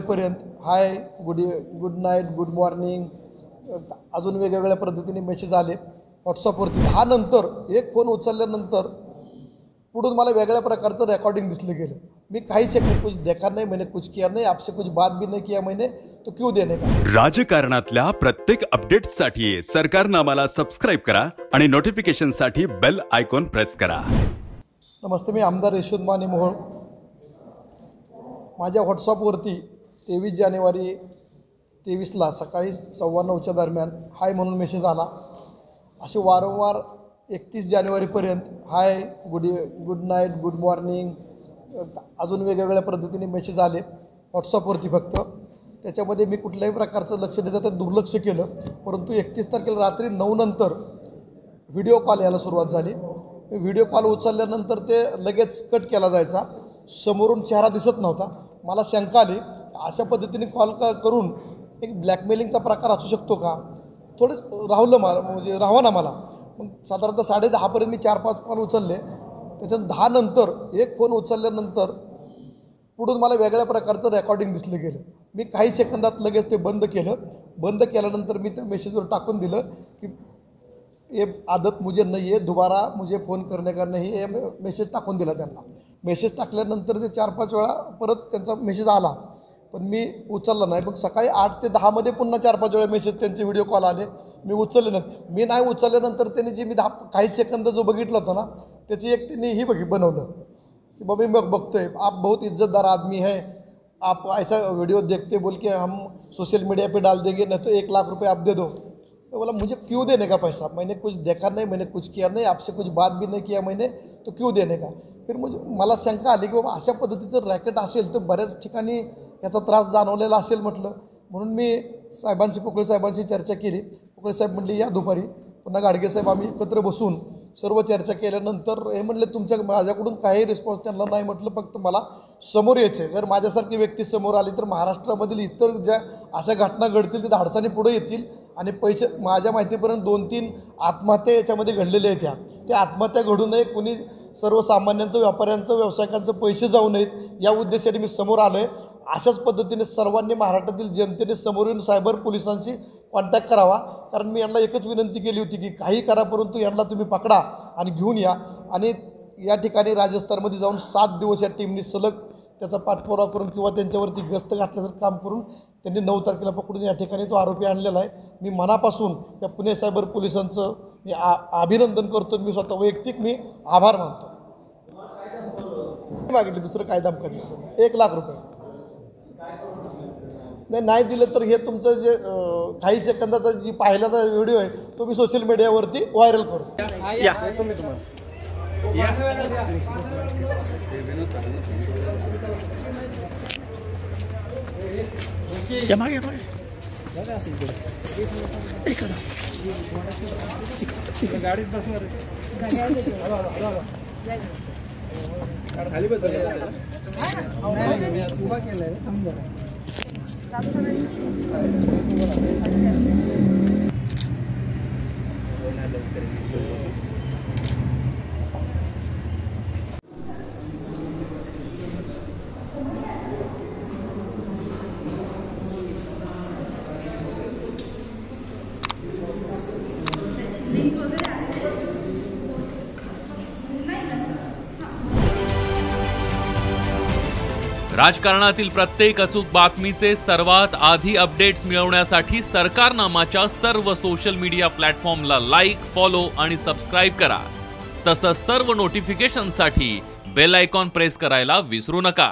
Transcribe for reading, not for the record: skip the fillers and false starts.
पर्यंत हाय good night good morning अजून वेगवेगळ्या पद्धतीने मेसेज आले व्हॉट्सअपवरती. 10 नंतर एक फोन उचलल्यानंतर पुढून मला वेगळ्या प्रकारचं रेकॉर्डिंग दिसलं गेलं. मी काही सेकंड कुछ देखा नहीं, मैंने कुछ किया नहीं, आपसे कुछ बात भी नहीं किया मैंने, तो क्यों देने का. राजकारणातल्या प्रत्येक अपडेट्ससाठी सरकारनामाला सबस्क्राइब करा आणि नोटिफिकेशनसाठी बेल आयकॉन प्रेस करा. नमस्ते, मी आमदार यशवंत माने मोहोळ. माझ्या व्हॉट्सअपवरती 23 जानेवारी 23ला सकाळी 9:15च्या दरम्यान हाय म्हणून मेसेज आला. असे वारंवार 31 जानेवारीपर्यंत hi good night good morning अजून वेगवेगळ्या पद्धतीने मेसेज आले व्हॉट्सअपवरती. फक्त त्याच्यामध्ये मी कुठल्याही प्रकारचं लक्ष देता त्यात दुर्लक्ष केलं. परंतु 31 तारखेला रात्री 9 नंतर व्हिडिओ कॉल यायला सुरुवात झाली. व्हिडिओ कॉल उचलल्यानंतर ते लगेच कट केला जायचा, समोरून चेहरा दिसत नव्हता. मला शंका आली अशा पद्धतीने कॉल करून एक ब्लॅकमेलिंगचा प्रकार असू शकतो का. थोडं राहुलं मला, म्हणजे राहावं ना मला. मग साधारणतः 10:30पर्यंत मी 4-5 कॉल उचलले. त्याच्यात 10 नंतर एक फोन उचलल्यानंतर पुढून मला वेगळ्या प्रकारचं रेकॉर्डिंग दिसलं गेलं. मी काही सेकंदात लगेच ते बंद केलं. बंद केल्यानंतर मी त्या मेसेजवर टाकून दिलं की ये आदत मुझे नहीं है, दोबारा मुझे फ़ोन करने का नहीं है. मेसेज टाकून दिला त्यांना. मेसेज टाकल्यानंतर ते 4-5 वेळा परत त्यांचा मेसेज आला, पण मी उचलला नाही. पण सकाळी 8 ते 10मध्ये पुन्हा 4-5 वेळा मेसेज त्यांचे व्हिडिओ कॉल आले, मी उचलले नाही. मी नाही उचलल्यानंतर त्यांनी जे मी काही सेकंद जो बघितलं होतं ना, त्याची एक त्यांनी ही बनवलं की बाबा मी बघतोय आप बहुत इज्जतदार आदमी है, आप ऐसा वीडियो देखते बोल के हम सोशल मीडिया पे डाल देंगे, नहीं तो 1 लाख रुपये आप दे दो. तो बोला मुझे क्यों देने का पैसा, मैंने कुछ देखा नहीं, मैंने कुछ किया नहीं, आपसे कुछ बात भी नहीं किया मैंने, तो क्यों देने का. फिर मला शंका आली की बाबा अशा पद्धतीचं रॅकेट असेल तर बऱ्याच ठिकाणी याचा त्रास जाणवलेला असेल म्हटलं. म्हणून मी पोकळे साहेबांशी चर्चा केली. पोकळे साहेब म्हणले या दुपारी. पुन्हा गाडगे साहेब आम्ही एकत्र बसून सर्व चर्चा केल्यानंतर हे म्हणले माझ्याकडून काही रिस्पॉन्स त्यांना नाही. म्हटलं फक्त मला समोर यायचं आहे. जर माझ्यासारखी व्यक्ती समोर आली तर महाराष्ट्रामधील इतर ज्या अशा घटना घडतील ते धाडसाने पुढे येतील. आणि पैसे माझ्या माहितीपर्यंत 2-3 आत्महत्या याच्यामध्ये घडलेल्या आहेत. त्या आत्महत्या घडू नये, कुणी सर्वसामान्यांचं व्यापाऱ्यांचं व्यावसायिकांचं पैसे जाऊ नयेत या उद्देशाने मी समोर आलो आहे. अशाच पद्धतीने सर्वांनी महाराष्ट्रातील जनतेने समोर येऊन सायबर पोलिसांशी कॉन्टॅक्ट करावा. कारण मी यांना एकच विनंती केली होती की काही करा, परंतु यांना तुम्ही पकडा आणि घेऊन या. आणि या ठिकाणी राजस्थानमध्ये जाऊन 7 दिवस या टीमनी सलग त्याचा पाठपुरावा करून किंवा त्यांच्यावरती गस्त घातल्यासारखं काम करून त्यांनी 9 तारखेला पकडून या ठिकाणी तो आरोपी आणलेला आहे. मी मनापासून या पुणे सायबर पोलिसांचं मी अभिनंदन करतो. मी स्वतः वैयक्तिक मी आभार मानतो. मागितले दुसरं काय धमका 1 लाख रुपये नाही दिलं तर हे तुमचं जे काही सेकंदाचा जी पाहिलेला व्हिडिओ आहे तो मी सोशल मीडियावरती व्हायरल करू. गाडीत बसणार खाली बस उभा केलाय. राजकारणातील प्रत्येक अचूक बातमीचे सर्वात आधी अपडेट्स मिळवण्यासाठी सरकारनामाच्या सर्व सोशल मीडिया प्लॅटफॉर्मला लाईक, फॉलो आणि सबस्क्राइब करा. तसंच सर्व नोटिफिकेशनसाठी बेल आयकॉन प्रेस करायला विसरू नका.